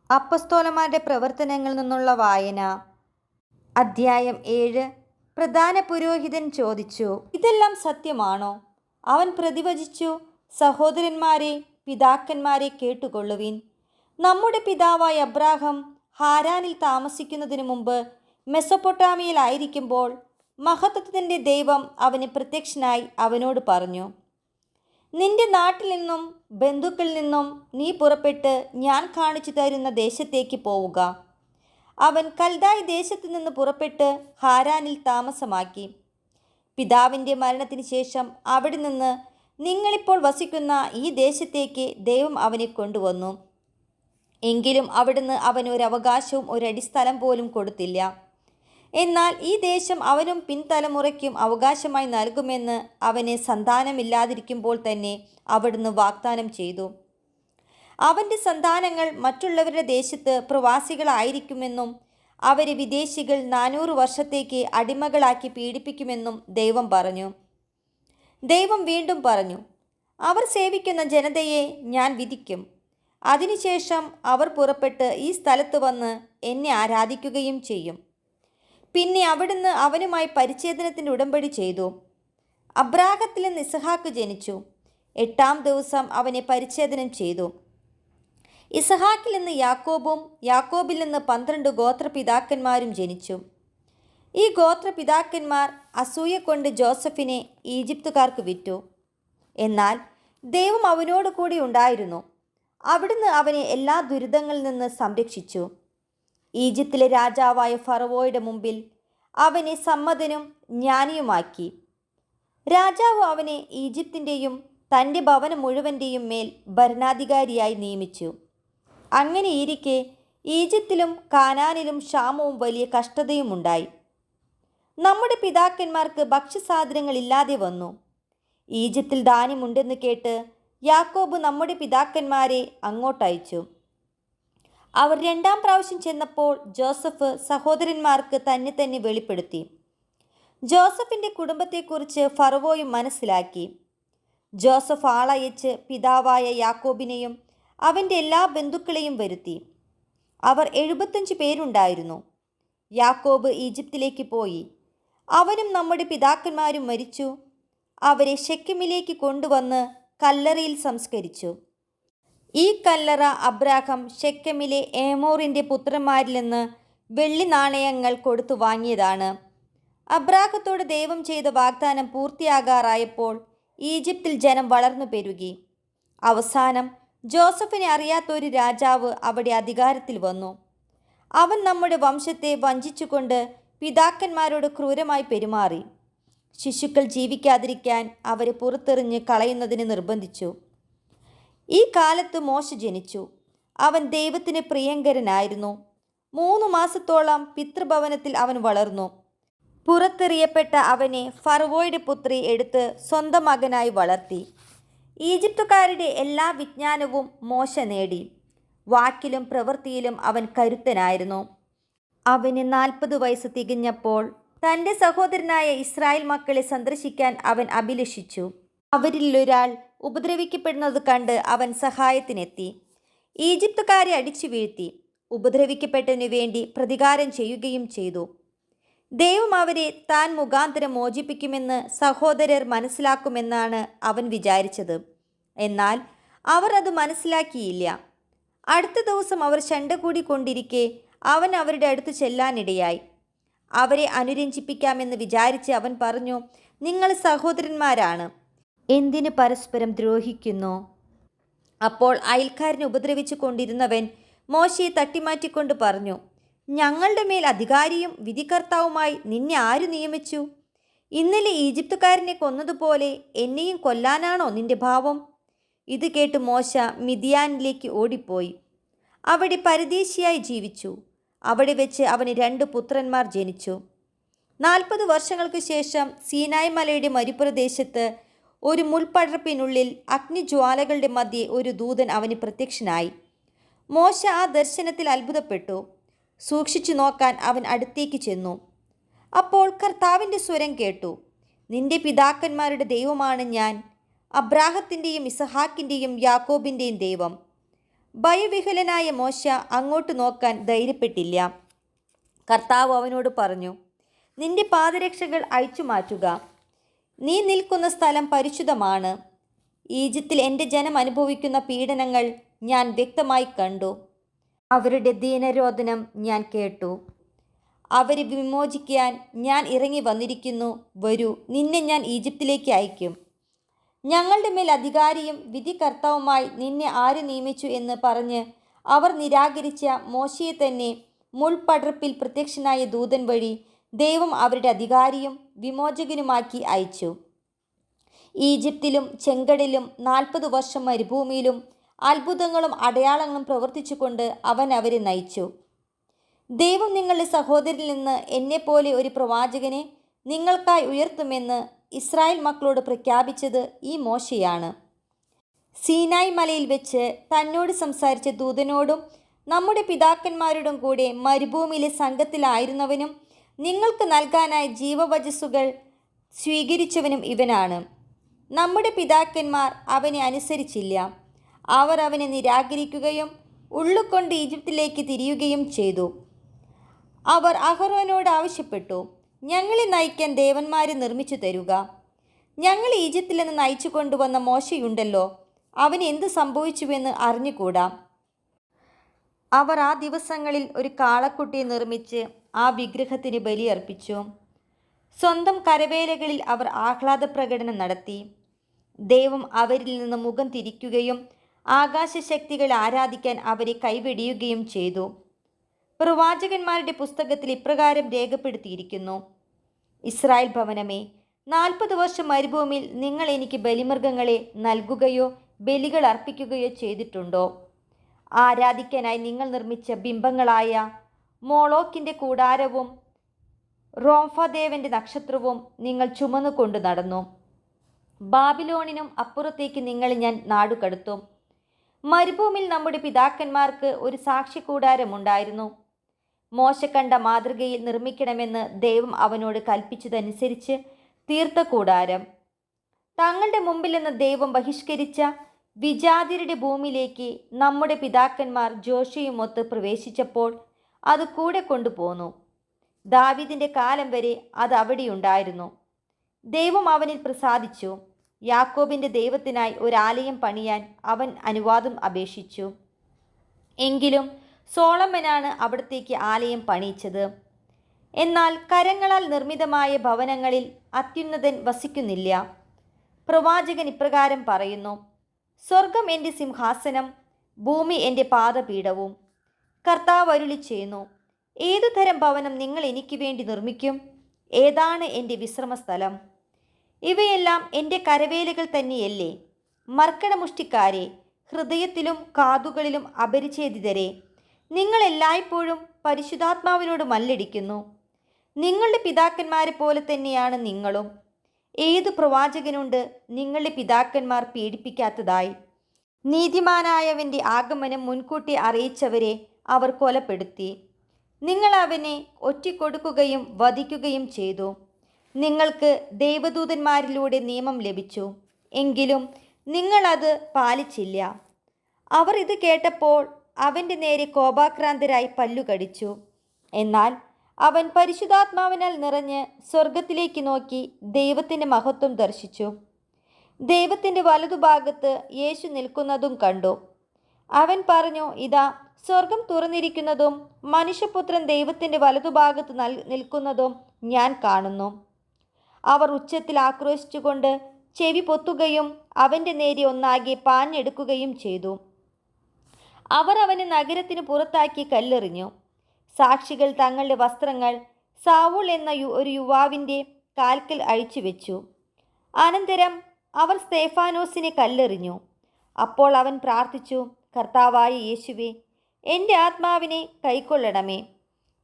അപ്പസ്തോലന്മാരുടെ പ്രവർത്തനങ്ങളിൽ നിന്നുള്ള വായന. അധ്യായം 7. പ്രധാന പുരോഹിതൻ ചോദിച്ചു, ഇതെല്ലാം സത്യമാണോ? അവൻ പ്രതിവചിച്ചു, സഹോദരന്മാരെ, പിതാക്കന്മാരെ, കേട്ടുകൊള്ളുവിൻ. നമ്മുടെ പിതാവായ അബ്രാഹാം ഹാരാനിൽ താമസിക്കുന്നതിനു മുമ്പ് മെസൊപ്പൊട്ടാമിയയിലായിരിക്കുമ്പോൾ മഹത്വത്തിൻ്റെ ദൈവം അവന് പ്രത്യക്ഷനായി അവനോട് പറഞ്ഞു, നിന്റെ നാട്ടിൽ നിന്നും ബന്ധുക്കളിൽ നിന്നും നീ പുറപ്പെട്ട് ഞാൻ കാണിച്ചു തരുന്ന ദേശത്തേക്ക് പോവുക. അവൻ കൽദായി ദേശത്തു നിന്ന് പുറപ്പെട്ട് ഹാരാനിൽ താമസമാക്കി. പിതാവിൻ്റെ മരണത്തിന് ശേഷം അവിടെ നിന്ന് നിങ്ങളിപ്പോൾ വസിക്കുന്ന ഈ ദേശത്തേക്ക് ദൈവം അവനെ കൊണ്ടുവന്നു. എങ്കിലും അവിടുന്ന് അവന് ഒരു അവകാശവും ഒരടിസ്ഥലം പോലും കൊടുത്തില്ല. എന്നാൽ ഈ ദേശം അവനും പിൻതലമുറയ്ക്കും അവകാശമായി നൽകുമെന്ന് അവന് സന്താനമില്ലാതിരിക്കുമ്പോൾ തന്നെ അവിടുന്ന് വാഗ്ദാനം ചെയ്തു. അവൻ്റെ സന്താനങ്ങൾ മറ്റുള്ളവരുടെ ദേശത്ത് പ്രവാസികളായിരിക്കുമെന്നും അവരെ വിദേശികൾ 400 വർഷത്തേക്ക് അടിമകളാക്കി പീഡിപ്പിക്കുമെന്നും ദൈവം പറഞ്ഞു. ദൈവം വീണ്ടും പറഞ്ഞു, അവർ സേവിക്കുന്ന ജനതയെ ഞാൻ വിധിക്കും. അതിനുശേഷം അവർ പുറപ്പെട്ട് ഈ സ്ഥലത്ത് വന്ന് എന്നെ ആരാധിക്കുകയും ചെയ്യും. പിന്നെ അവിടുന്ന് അവനുമായി പരിച്ഛേദനത്തിൻ്റെ ഉടമ്പടി ചെയ്തു. അബ്രാഹത്തിൽ നിന്ന് ഇസഹാക്ക് ജനിച്ചു. 8-ാം ദിവസം അവനെ പരിച്ഛേദനം ചെയ്തു. ഇസഹാക്കിൽ നിന്ന് യാക്കോബും യാക്കോബിൽ നിന്ന് 12 ഗോത്രപിതാക്കന്മാരും ജനിച്ചു. ഈ ഗോത്രപിതാക്കന്മാർ അസൂയ കൊണ്ട് ജോസഫിനെ ഈജിപ്തുകാർക്ക് വിറ്റു. എന്നാൽ ദൈവം അവനോട് കൂടി ഉണ്ടായിരുന്നു. അവിടുന്ന് അവനെ എല്ലാ ദുരിതങ്ങളിൽ നിന്ന് സംരക്ഷിച്ചു. ഈജിപ്തിലെ രാജാവായ ഫറവോയുടെ മുമ്പിൽ അവനെ സമ്മതനും ജ്ഞാനിയുമാക്കി. രാജാവ് അവനെ ഈജിപ്തിൻ്റെയും തൻ്റെ ഭവനം മുഴുവൻ്റെയും മേൽ ഭരണാധികാരിയായി നിയമിച്ചു. അങ്ങനെയിരിക്കെ ഈജിപ്തിലും കാനാനിലും ക്ഷാമവും വലിയ കഷ്ടതയും ഉണ്ടായി. നമ്മുടെ പിതാക്കന്മാർക്ക് ഭക്ഷ്യസാധനങ്ങളില്ലാതെ വന്നു. ഈജിപ്തിൽ ധാന്യമുണ്ടെന്ന് കേട്ട് യാക്കോബ് നമ്മുടെ പിതാക്കന്മാരെ അങ്ങോട്ടയച്ചു. അവർ 2-ാം പ്രാവശ്യം ചെന്നപ്പോൾ ജോസഫ് സഹോദരന്മാർക്ക് തന്നെ വെളിപ്പെടുത്തി. ജോസഫിൻ്റെ കുടുംബത്തെക്കുറിച്ച് ഫറവോയും മനസ്സിലാക്കി. ജോസഫ് ആളയച്ച് പിതാവായ യാക്കോബിനെയും അവൻ്റെ എല്ലാ ബന്ധുക്കളെയും വരുത്തി. അവർ 75 പേരുണ്ടായിരുന്നു. യാക്കോബ് ഈജിപ്തിലേക്ക് പോയി. അവനും നമ്മുടെ പിതാക്കന്മാരും മരിച്ചു. അവരെ ശെക്കെമിലേക്ക് കൊണ്ടുവന്ന് കല്ലറയിൽ സംസ്കരിച്ചു. ഈ കല്ലറ അബ്രാഹാം ശെക്കെമിലെ ഏമോറിൻ്റെ പുത്രന്മാരിൽ നിന്ന് വെള്ളി നാണയങ്ങൾ കൊടുത്തു വാങ്ങിയതാണ്. അബ്രാഹത്തോട് ദൈവം ചെയ്ത വാഗ്ദാനം പൂർത്തിയാകാറായപ്പോൾ ഈജിപ്തിൽ ജനം വളർന്നു പെരുകി. അവസാനം ജോസഫിനെ അറിയാത്തൊരു രാജാവ് അവിടെ അധികാരത്തിൽ വന്നു. അവൻ നമ്മുടെ വംശത്തെ വഞ്ചിച്ചുകൊണ്ട് പിതാക്കന്മാരോട് ക്രൂരമായി പെരുമാറി. ശിശുക്കൾ ജീവിക്കാതിരിക്കാൻ അവരെ പുറത്തെറിഞ്ഞ് കളയുന്നതിന് നിർബന്ധിച്ചു. ഈ കാലത്ത് മോശ ജനിച്ചു. അവൻ ദൈവത്തിന് പ്രിയങ്കരനായിരുന്നു. 3 മാസത്തോളം പിതൃഭവനത്തിൽ അവൻ വളർന്നു. പുറത്തെറിയപ്പെട്ട അവനെ ഫറവോയുടെ പുത്രി എടുത്ത് സ്വന്തം മകനായി വളർത്തി. ഈജിപ്തുകാരുടെ എല്ലാ വിജ്ഞാനവും മോശ നേടി. വാക്കിലും പ്രവൃത്തിയിലും അവൻ കരുത്തനായിരുന്നു. അവന് 40 വയസ്സ് തികഞ്ഞപ്പോൾ തൻ്റെ സഹോദരനായ ഇസ്രായേൽ മക്കളെ സന്ദർശിക്കാൻ അവൻ അഭിലഷിച്ചു. അവരിലൊരാൾ ഉപദ്രവിക്കപ്പെടുന്നത് കണ്ട് അവൻ സഹായത്തിനെത്തി. ഈജിപ്തുകാരെ അടിച്ചു വീഴ്ത്തി. ഉപദ്രവിക്കപ്പെട്ടതിനു വേണ്ടി പ്രതികാരം ചെയ്യുകയും ചെയ്തു. ദൈവം അവരെ താൻ മുഖാന്തരം മോചിപ്പിക്കുമെന്ന് സഹോദരർ മനസ്സിലാക്കുമെന്നാണ് അവൻ വിചാരിച്ചത്. എന്നാൽ അവർ അത് മനസ്സിലാക്കിയില്ല. അടുത്ത ദിവസം അവർ ശണ്ട കൂടിക്കൊണ്ടിരിക്കെ അവൻ അവരുടെ അടുത്ത് ചെല്ലാനിടയായി. അവരെ അനുരഞ്ജിപ്പിക്കാമെന്ന് വിചാരിച്ച് അവൻ പറഞ്ഞു, നിങ്ങൾ സഹോദരന്മാരാണ്, എന്തിന് പരസ്പരം ദ്രോഹിക്കുന്നു? അപ്പോൾ അയൽക്കാരനെ ഉപദ്രവിച്ചു കൊണ്ടിരുന്നവൻ മോശയെ തട്ടിമാറ്റിക്കൊണ്ട് പറഞ്ഞു, ഞങ്ങളുടെ മേൽ അധികാരിയും വിധികർത്താവുമായി നിന്നെ ആര് നിയമിച്ചു? ഇന്നലെ ഈജിപ്തുകാരനെ കൊന്നതുപോലെ എന്നെയും കൊല്ലാനാണോ നിന്റെ ഭാവം? ഇത് കേട്ട് മോശ മിദ്യാനിലേക്ക് ഓടിപ്പോയി. അവിടെ പരദേശിയായി ജീവിച്ചു. അവിടെ വെച്ച് അവന് 2 പുത്രന്മാർ ജനിച്ചു. 40 വർഷങ്ങൾക്ക് ശേഷം സീനായ് മലയുടെ മരുപ്രദേശത്ത് ഒരു മുൾപടർപ്പിനുള്ളിൽ അഗ്നിജ്വാലകളുടെ മധ്യേ ഒരു ദൂതൻ അവന് പ്രത്യക്ഷനായി. മോശ ആ ദർശനത്തിൽ അത്ഭുതപ്പെട്ടു. സൂക്ഷിച്ചു നോക്കാൻ അവൻ അടുത്തേക്ക് ചെന്നു. അപ്പോൾ കർത്താവിൻ്റെ സ്വരം കേട്ടു, നിന്റെ പിതാക്കന്മാരുടെ ദൈവമാണ് ഞാൻ, അബ്രാഹത്തിൻ്റെയും ഇസഹാക്കിൻ്റെയും യാക്കോബിൻ്റെയും ദൈവം. ഭയവിഹ്വലനായ മോശ അങ്ങോട്ട് നോക്കാൻ ധൈര്യപ്പെട്ടില്ല. കർത്താവ് അവനോട് പറഞ്ഞു, നിന്റെ പാദരക്ഷകൾ അഴിച്ചു മാറ്റുക. നീ നിൽക്കുന്ന സ്ഥലം പരിശുദ്ധമാണ്. ഈജിപ്തിൽ എൻ്റെ ജനം അനുഭവിക്കുന്ന പീഡനങ്ങൾ ഞാൻ വ്യക്തമായി കണ്ടു. അവരുടെ ദീനരോദനം ഞാൻ കേട്ടു. അവരെ വിമോചിക്കാൻ ഞാൻ ഇറങ്ങി വന്നിരിക്കുന്നു. വരൂ, നിന്നെ ഞാൻ ഈജിപ്തിലേക്ക് അയക്കും. ഞങ്ങളുടെ മേൽ അധികാരിയും വിധികർത്താവുമായി നിന്നെ ആര് നിയമിച്ചു എന്ന് പറഞ്ഞ് അവർ നിരാകരിച്ച മോശയെ തന്നെ മുൾപടർപ്പിൽ പ്രത്യക്ഷനായ ദൂതൻ വഴി ദൈവം അവരുടെ അധികാരിയും വിമോചകനുമാക്കി അയച്ചു. ഈജിപ്തിലും ചെങ്കടലിലും 40 വർഷം മരുഭൂമിയിലും അത്ഭുതങ്ങളും അടയാളങ്ങളും പ്രവർത്തിച്ചുകൊണ്ട് അവൻ അവരെ നയിച്ചു. ദൈവം നിങ്ങളുടെ സഹോദരിൽ നിന്ന് എന്നെപ്പോലെ ഒരു പ്രവാചകനെ നിങ്ങൾക്കായി ഉയർത്തുമെന്ന് ഇസ്രായേൽ മക്കളോട് പ്രഖ്യാപിച്ചത് ഈ മോശയാണ്. സീനായ് മലയിൽ വെച്ച് തന്നോട് സംസാരിച്ച ദൂതനോടും നമ്മുടെ പിതാക്കന്മാരോടും കൂടെ മരുഭൂമിയിലെ സംഘത്തിലായിരുന്നവനും നിങ്ങൾക്ക് നൽകാനായി ജീവവചസ്സുകൾ സ്വീകരിച്ചവനും ഇവനാണ്. നമ്മുടെ പിതാക്കന്മാർ അവനെ അനുസരിച്ചില്ല. അവർ അവനെ നിരാകരിക്കുകയും ഉള്ളുകൊണ്ട് ഈജിപ്തിലേക്ക് തിരിയുകയും ചെയ്തു. അവർ അഹരോനോട് ആവശ്യപ്പെട്ടു, ഞങ്ങളെ നയിക്കാൻ ദേവന്മാരെ നിർമ്മിച്ചു തരുക. ഞങ്ങൾ ഈജിപ്തിൽ നിന്ന് നയിച്ചു കൊണ്ടുവന്ന മോശയുണ്ടല്ലോ, അവന് എന്ത് സംഭവിച്ചുവെന്ന് അറിഞ്ഞുകൂടാ. അവർ ആ ദിവസങ്ങളിൽ ഒരു കാളക്കുട്ടിയെ നിർമ്മിച്ച് ആ വിഗ്രഹത്തിന് ബലിയർപ്പിച്ചു. സ്വന്തം കരവേലകളിൽ അവർ ആഹ്ലാദ പ്രകടനം നടത്തി. ദൈവം അവരിൽ നിന്ന് മുഖം തിരിക്കുകയും ആകാശശക്തികളെ ആരാധിക്കാൻ അവരെ കൈവെടിയുകയും ചെയ്തു. പ്രവാചകന്മാരുടെ പുസ്തകത്തിൽ ഇപ്രകാരം രേഖപ്പെടുത്തിയിരിക്കുന്നു: ഇസ്രായേൽ ഭവനമേ, 40 വർഷം മരുഭൂമിയിൽ നിങ്ങൾ എനിക്ക് ബലിമൃഗങ്ങളെ നൽകുകയോ ബലികൾ അർപ്പിക്കുകയോ ചെയ്തിട്ടുണ്ടോ? ആരാധിക്കാനായി നിങ്ങൾ നിർമ്മിച്ച ബിംബങ്ങളായ മോളോക്കിൻ്റെ കൂടാരവും റോംഫദേവൻ്റെ നക്ഷത്രവും നിങ്ങൾ ചുമന്നുകൊണ്ട് നടന്നു. ബാബിലോണിനും അപ്പുറത്തേക്ക് നിങ്ങളെ ഞാൻ നാടുകടത്തും. മരുഭൂമിയിൽ നമ്മുടെ പിതാക്കന്മാർക്ക് ഒരു സാക്ഷ്യകൂടാരമുണ്ടായിരുന്നു. മോശ കണ്ട മാതൃകയിൽ നിർമ്മിക്കണമെന്ന് ദൈവം അവനോട് കൽപ്പിച്ചതനുസരിച്ച് തീർത്ത കൂടാരം. തങ്ങളുടെ മുമ്പിൽ നിന്ന് ദൈവം ബഹിഷ്കരിച്ച വിജാതിരുടെ ഭൂമിയിലേക്ക് നമ്മുടെ പിതാക്കന്മാർ ജോഷയുമൊത്ത് പ്രവേശിച്ചപ്പോൾ അത് കൂടെ കൊണ്ടുപോന്നു. ദാവീദിൻ്റെ കാലം വരെ അത് അവിടെയുണ്ടായിരുന്നു. ദൈവം അവനിൽ പ്രസാദിച്ചു. യാക്കോബിൻ്റെ ദൈവത്തിനായി ഒരാലയം പണിയാൻ അവൻ അനുവാദം അപേക്ഷിച്ചു. എങ്കിലും സോളമനാണ് അവിടത്തേക്ക് ആലയം പണിയിച്ചത്. എന്നാൽ കരങ്ങളാൽ നിർമ്മിതമായ ഭവനങ്ങളിൽ അത്യുന്നതൻ വസിക്കുന്നില്ല. പ്രവാചകൻ ഇപ്രകാരം പറയുന്നു: സ്വർഗം എൻ്റെ സിംഹാസനം, ഭൂമി എൻ്റെ പാദപീഠവും. കർത്താവ് അരുളി ചെയ്യുന്നു: ഏതുതരം ഭവനം നിങ്ങൾ എനിക്ക് വേണ്ടി നിർമ്മിക്കും? ഏതാണ് എൻ്റെ വിശ്രമസ്ഥലം? ഇവയെല്ലാം എൻ്റെ കരവേലകൾ തന്നെയല്ലേ? മർക്കടമുഷ്ടിക്കാരെ, ഹൃദയത്തിലും കാതുകളിലും അപരിച്ഛേദിതരെ, നിങ്ങൾ എല്ലായ്പ്പോഴും പരിശുദ്ധാത്മാവിനോട് മല്ലടിക്കുന്നു. നിങ്ങളുടെ പിതാക്കന്മാരെ പോലെ തന്നെയാണ് നിങ്ങളും. ഏതു പ്രവാചകനുണ്ട് നിങ്ങളുടെ പിതാക്കന്മാർ പീഡിപ്പിക്കാത്തതായി? നീതിമാനായവൻ്റെ ആഗമനം മുൻകൂട്ടി അറിയിച്ചവരെ അവർ കൊലപ്പെടുത്തി. നിങ്ങൾ അവനെ ഒറ്റിക്കൊടുക്കുകയും വധിക്കുകയും ചെയ്തു. നിങ്ങൾക്ക് ദൈവദൂതന്മാരിലൂടെ നിയമം ലഭിച്ചു, എങ്കിലും നിങ്ങളത് പാലിച്ചില്ല. അവർ ഇത് കേട്ടപ്പോൾ അവൻ്റെ നേരെ കോപാക്രാന്തരായി പല്ലുകടിച്ചു. എന്നാൽ അവൻ പരിശുദ്ധാത്മാവിനാൽ നിറഞ്ഞ് സ്വർഗത്തിലേക്ക് നോക്കി ദൈവത്തിൻ്റെ മഹത്വം ദർശിച്ചു. ദൈവത്തിൻ്റെ വലതുഭാഗത്ത് യേശു നിൽക്കുന്നതും കണ്ടു. അവൻ പറഞ്ഞു, ഇതാ, സ്വർഗം തുറന്നിരിക്കുന്നതും മനുഷ്യപുത്രൻ ദൈവത്തിൻ്റെ വലതുഭാഗത്ത് നിൽക്കുന്നതും ഞാൻ കാണുന്നു. അവർ ഉച്ചത്തിൽ ആക്രോശിച്ചുകൊണ്ട് ചെവി പൊത്തുകയും അവൻ്റെ നേരെ ഒന്നാകെ പാഞ്ഞെടുക്കുകയും ചെയ്തു. അവർ അവനെ നഗരത്തിന് പുറത്താക്കി കല്ലെറിഞ്ഞു. സാക്ഷികൾ തങ്ങളുടെ വസ്ത്രങ്ങൾ സാവൂൾ എന്ന ഒരു യുവാവിൻ്റെ കാൽക്കൽ അഴിച്ചു വെച്ചു. അനന്തരം അവർ സ്തേഫാനോസിനെ കല്ലെറിഞ്ഞു. അപ്പോൾ അവൻ പ്രാർത്ഥിച്ചു, കർത്താവായ യേശുവേ, എൻ്റെ ആത്മാവിനെ കൈക്കൊള്ളണമേ.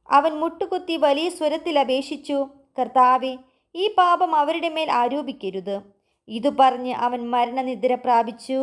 അവൻ മുട്ടുകുത്തി വലിയ സ്വരത്തിൽ അപേക്ഷിച്ചു, കർത്താവേ, ഈ പാപം അവരുടെ മേൽ ആരോപിക്കരുത്. ഇതു പറഞ്ഞ് അവൻ മരണനിദ്ര പ്രാപിച്ചു.